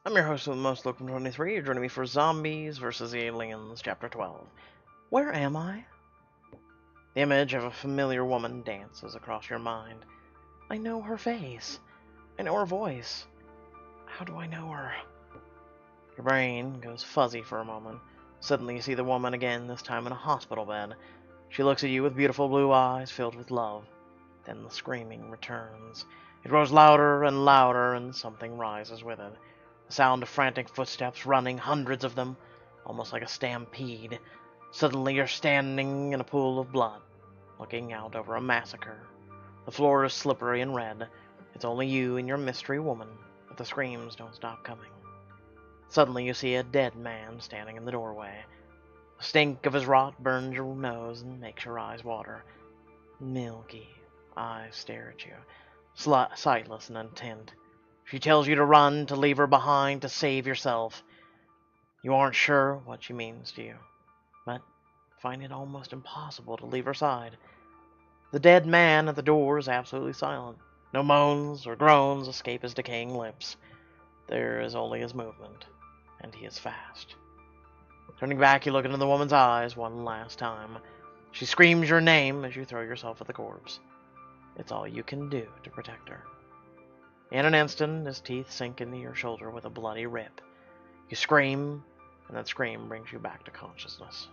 I'm your host of the Most Looking 23. You're joining me for Zombies vs. Aliens, Chapter 12. Where am I? The image of a familiar woman dances across your mind. I know her face. I know her voice. How do I know her? Your brain goes fuzzy for a moment. Suddenly you see the woman again, this time in a hospital bed. She looks at you with beautiful blue eyes filled with love. Then the screaming returns. It grows louder and louder, and something rises with it. The sound of frantic footsteps running, hundreds of them, almost like a stampede. Suddenly you're standing in a pool of blood, looking out over a massacre. The floor is slippery and red. It's only you and your mystery woman, but the screams don't stop coming. Suddenly you see a dead man standing in the doorway. The stink of his rot burns your nose and makes your eyes water. Milky eyes stare at you, sightless and intent. She tells you to run, to leave her behind, to save yourself. You aren't sure what she means to you, but find it almost impossible to leave her side. The dead man at the door is absolutely silent. No moans or groans escape his decaying lips. There is only his movement, and he is fast. Turning back, you look into the woman's eyes one last time. She screams your name as you throw yourself at the corpse. It's all you can do to protect her. In an instant, his teeth sink into your shoulder with a bloody rip. You scream, and that scream brings you back to consciousness.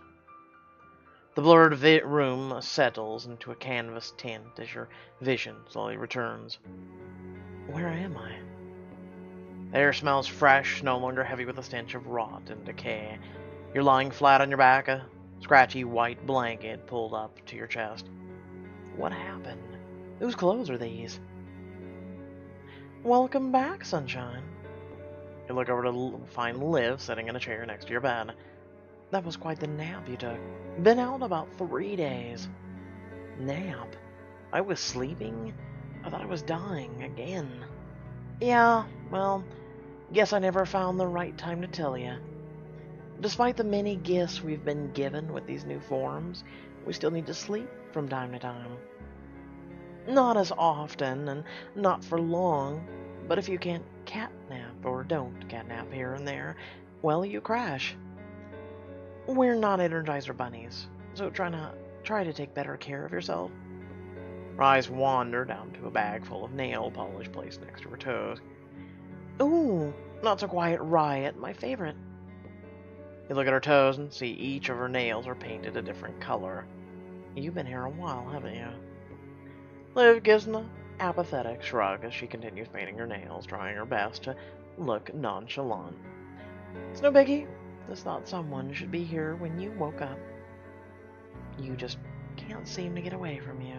The blurred room settles into a canvas tint as your vision slowly returns. Where am I? The air smells fresh, no longer heavy with the stench of rot and decay. You're lying flat on your back, a scratchy white blanket pulled up to your chest. What happened? Whose clothes are these? Welcome back, sunshine. You look over to find Liv sitting in a chair next to your bed. That was quite the nap you took. Been out about 3 days. Nap? I was sleeping? I thought I was dying again. Yeah, well, guess I never found the right time to tell you. Despite the many gifts we've been given with these new forms, we still need to sleep from time to time. Not as often, and not for long, but if you can't catnap or don't catnap here and there, well, you crash. We're not Energizer bunnies, so try to take better care of yourself. Her eyes wander down to a bag full of nail polish placed next to her toes. Ooh, Not So Quiet Riot, my favorite. You look at her toes and see each of her nails are painted a different color. You've been here a while, haven't you? Liv gives an apathetic shrug as she continues painting her nails, trying her best to look nonchalant. It's no biggie. Just thought someone should be here when you woke up. You just can't seem to get away from you.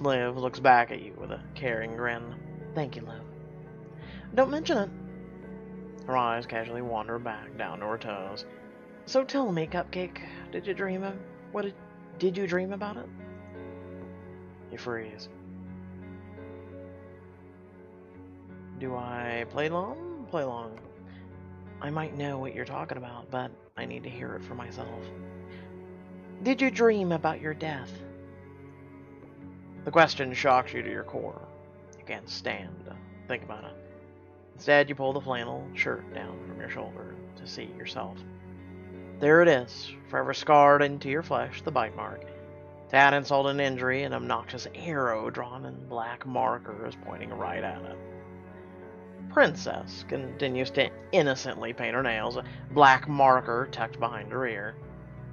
Liv looks back at you with a caring grin. Thank you, Liv. Don't mention it. Her eyes casually wander back down to her toes. So tell me, Cupcake, did you dream about it? You freeze. Do I play long? Play long. I might know what you're talking about, but I need to hear it for myself. Did you dream about your death? The question shocks you to your core. You can't stand to think about it. Instead, you pull the flannel shirt down from your shoulder to see yourself. There it is, forever scarred into your flesh, the bite mark. To add insult and injury, an obnoxious arrow drawn in black marker is pointing right at it. Princess continues to innocently paint her nails, a black marker tucked behind her ear.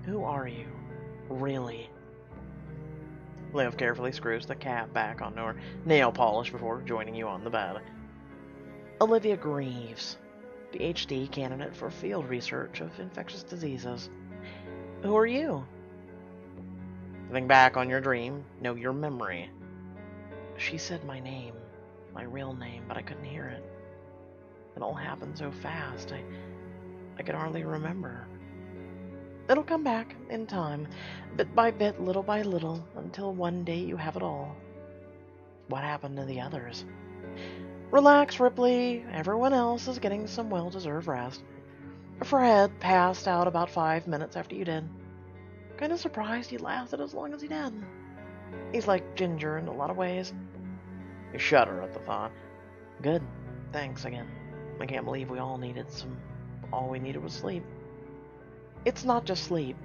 Who are you? Really? Liv carefully screws the cap back onto her nail polish before joining you on the bed. Olivia Greaves, PhD candidate for field research of infectious diseases. Who are you? Think back on your dream, know your memory. She said my name, my real name, but I couldn't hear it. It all happened so fast, I could hardly remember. It'll come back, in time, bit by bit, little by little, until one day you have it all. What happened to the others? Relax, Ripley. Everyone else is getting some well-deserved rest. Fred passed out about 5 minutes after you did. Kinda surprised he lasted as long as he did. He's like Ginger in a lot of ways. You shudder at the thought. Good. Thanks again. I can't believe all we needed was sleep. It's not just sleep.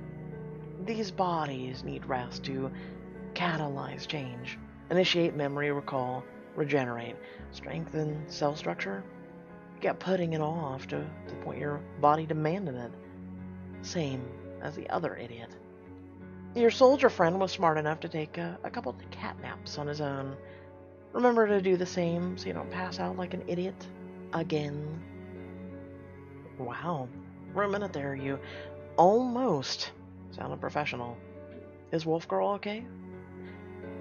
These bodies need rest to catalyze change, initiate memory, recall, regenerate, strengthen cell structure. You kept putting it off to the point your body demanded it. Same as the other idiot. Your soldier friend was smart enough to take a couple of cat naps on his own. Remember to do the same so you don't pass out like an idiot again. Wow. For a minute there, you almost sounded professional. Is Wolf Girl okay?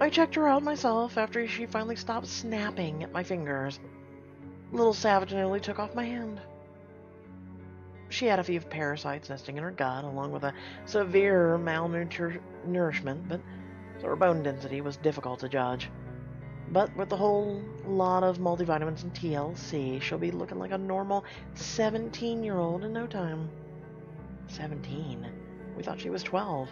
I checked her out myself after she finally stopped snapping at my fingers. Little Savage nearly took off my hand. She had a few parasites nesting in her gut, along with a severe malnourishment, so her bone density was difficult to judge. But with a whole lot of multivitamins and TLC, she'll be looking like a normal 17-year-old in no time. 17? We thought she was 12.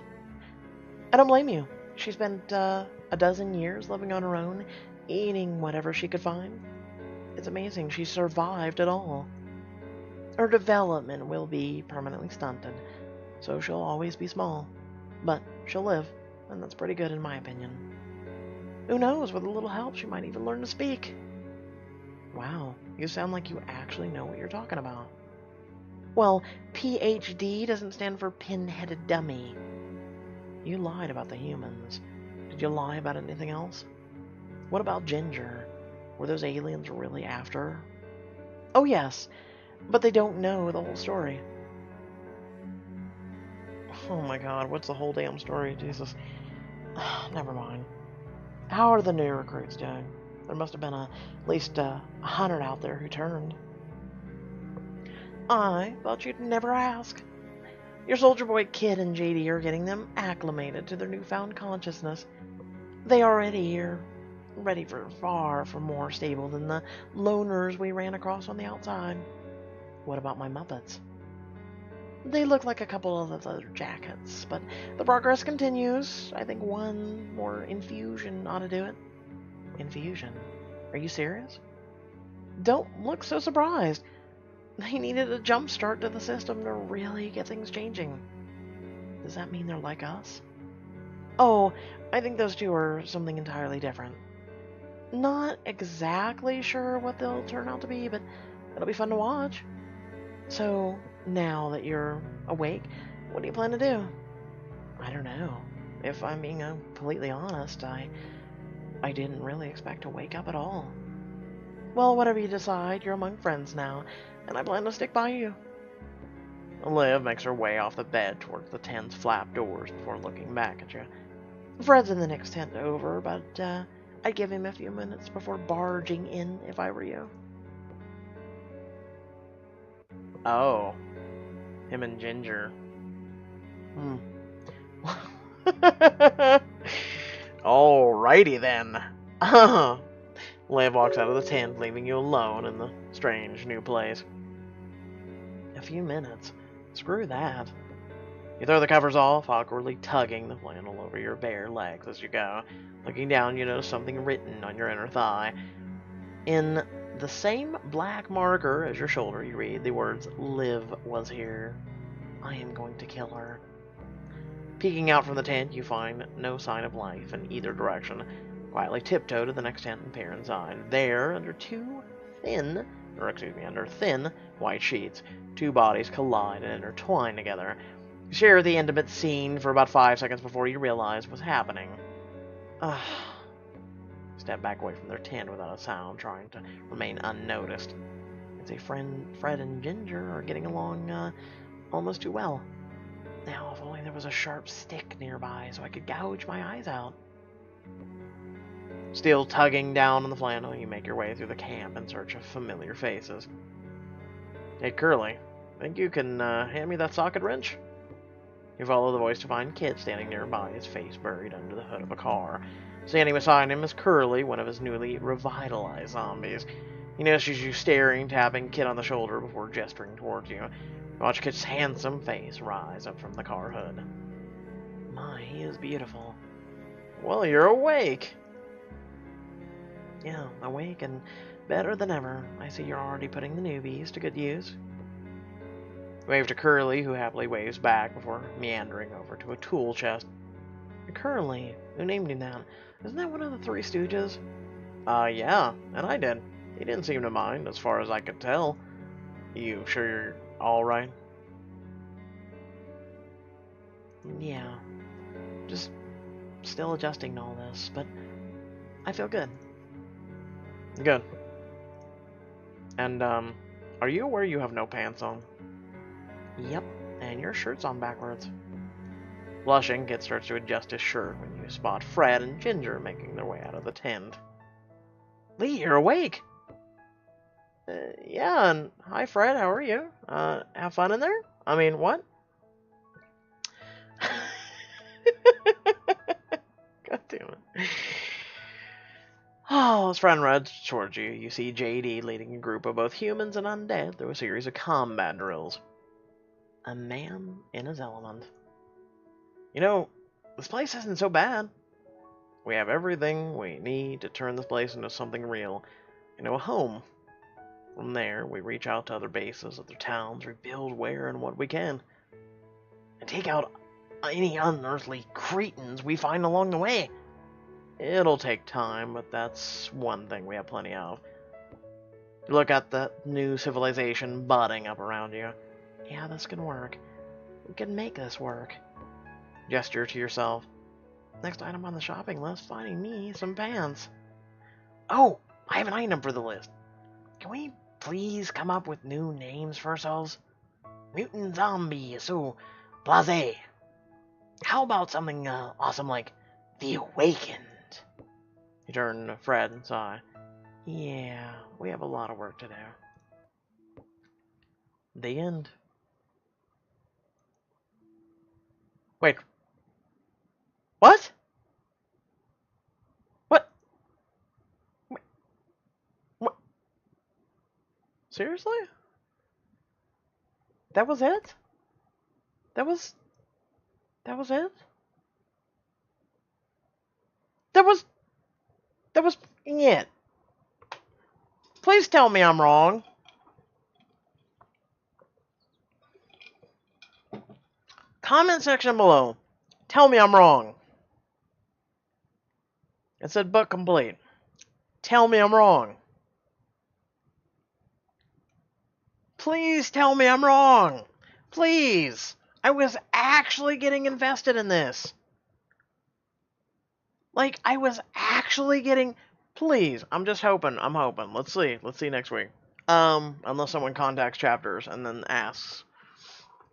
I don't blame you. She spent a dozen years living on her own, eating whatever she could find. It's amazing she survived it all. Her development will be permanently stunted, so she'll always be small. But she'll live, and that's pretty good in my opinion. Who knows, with a little help she might even learn to speak. Wow, you sound like you actually know what you're talking about. Well, PhD doesn't stand for pin-headed dummy. You lied about the humans. Did you lie about anything else? What about Ginger? Were those aliens really after her? Oh yes, but they don't know the whole story. Oh my god, what's the whole damn story? Jesus. Never mind. How are the new recruits doing? There must have been at least 100 out there who turned. I thought you'd never ask. Your Soldier Boy Kid and JD are getting them acclimated to their newfound consciousness. They already are ready for far more stable than the loners we ran across on the outside. What about my Muppets? They look like a couple of other jackets, but the progress continues. I think one more infusion ought to do it. Infusion? Are you serious? Don't look so surprised. They needed a jump start to the system to really get things changing. Does that mean they're like us? Oh, I think those two are something entirely different. Not exactly sure what they'll turn out to be, but it'll be fun to watch. So, now that you're awake, what do you plan to do? I don't know. If I'm being completely honest, I didn't really expect to wake up at all. Well, whatever you decide, you're among friends now, and I plan to stick by you. Liv makes her way off the bed towards the tent's flap doors before looking back at you. Fred's in the next tent over, but I'd give him a few minutes before barging in if I were you. Oh. Him and Ginger. Alrighty then. Liv walks out of the tent, leaving you alone in the strange new place. A few minutes. Screw that. You throw the covers off, awkwardly tugging the flannel over your bare legs as you go. Looking down, you notice something written on your inner thigh. In the same black marker as your shoulder, you read the words, "Liv was here. I am going to kill her." Peeking out from the tent, you find no sign of life in either direction. Quietly tiptoe to the next tent and peer inside. There, under thin white sheets, two bodies collide and intertwine together. You share the intimate scene for about 5 seconds before you realize what's happening. Step back away from their tent without a sound, trying to remain unnoticed. I'd say Fred and Ginger are getting along almost too well. Now, if only there was a sharp stick nearby so I could gouge my eyes out. Still tugging down on the flannel, you make your way through the camp in search of familiar faces. Hey, Curly, think you can hand me that socket wrench? You follow the voice to find Kid standing nearby, his face buried under the hood of a car. Standing beside him is Curly, one of his newly revitalized zombies. He notices you staring, tapping Kid on the shoulder before gesturing towards you. Watch Kid's handsome face rise up from the car hood. My, he is beautiful. Well, you're awake. Yeah, awake and Better than ever. I see you're already putting the newbies to good use. Wave to Curly, who happily waves back before meandering over to a tool chest. Curly? Who named him that? Isn't that one of the Three Stooges? Yeah, and I did. He didn't seem to mind, as far as I could tell. You sure you're alright? Yeah. Just still adjusting to all this, but I feel good. Good. And, are you aware you have no pants on? Yep, and your shirt's on backwards. Blushing, Kit starts to adjust his shirt when you spot Fred and Ginger making their way out of the tent. Lee, you're awake! Yeah, and hi Fred, how are you? Have fun in there? I mean, what? God damn it. Oh, as Fred runs towards you, you see JD leading a group of both humans and undead through a series of combat drills. A man in his element. You know, this place isn't so bad. We have everything we need to turn this place into something real. You know, a home. From there, we reach out to other bases, other towns, rebuild where and what we can. And take out any unearthly cretins we find along the way. It'll take time, but that's one thing we have plenty of. Look at that new civilization budding up around you. Yeah, this can work. We can make this work. Gesture to yourself. Next item on the shopping list, finding me some pants. Oh, I have an item for the list. Can we please come up with new names for ourselves? Mutant zombie, so blasé. How about something awesome like The Awakened? You turn to Fred and sigh. Yeah, we have a lot of work to do. The end. Wait. What? What? What? Seriously? That was it? That was it? That was it. Please tell me I'm wrong. Comment section below. Tell me I'm wrong. It said book complete. Tell me I'm wrong. Please tell me I'm wrong. Please. I was actually getting invested in this. Like, I was actually getting... Please. I'm just hoping. I'm hoping. Let's see. Let's see next week. Unless someone contacts chapters and then asks.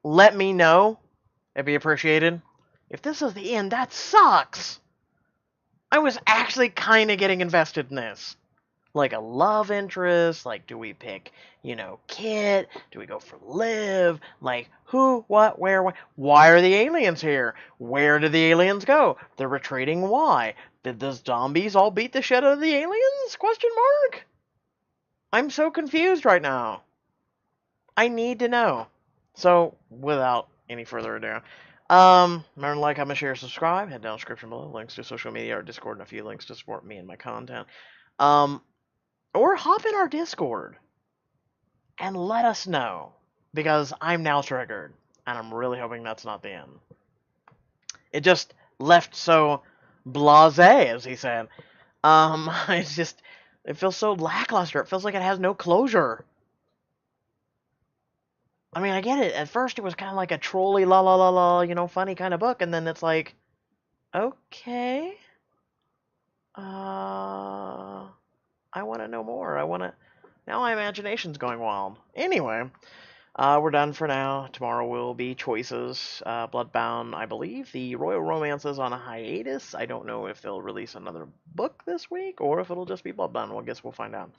Let me know. It'd be appreciated. If this is the end, that sucks. I was actually kind of getting invested in this. Like a love interest, like do we pick, you know, Kit? Do we go for Liv? Like who, what, where, why are the aliens here? Where did the aliens go? They're retreating, why? Did the zombies all beat the shit out of the aliens? Question mark? I'm so confused right now. I need to know. So, without any further ado, remember to like, comment, share, subscribe. Head down the description below. Links to social media, our Discord, and a few links to support me and my content. Or hop in our Discord and let us know, because I'm now triggered, and I'm really hoping that's not the end. It just left so blasé, as he said. It feels so lackluster. It feels like it has no closure. I mean, I get it. At first, it was kind of like a trolly, la la la la, you know, funny kind of book, and then it's like, okay, I want to know more. Now my imagination's going wild. Anyway, we're done for now. Tomorrow will be choices. Bloodbound, I believe. The Royal Romance is on a hiatus. I don't know if they'll release another book this week, or if it'll just be Bloodbound. Well, I guess we'll find out.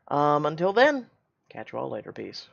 Until then, catch you all later. Peace.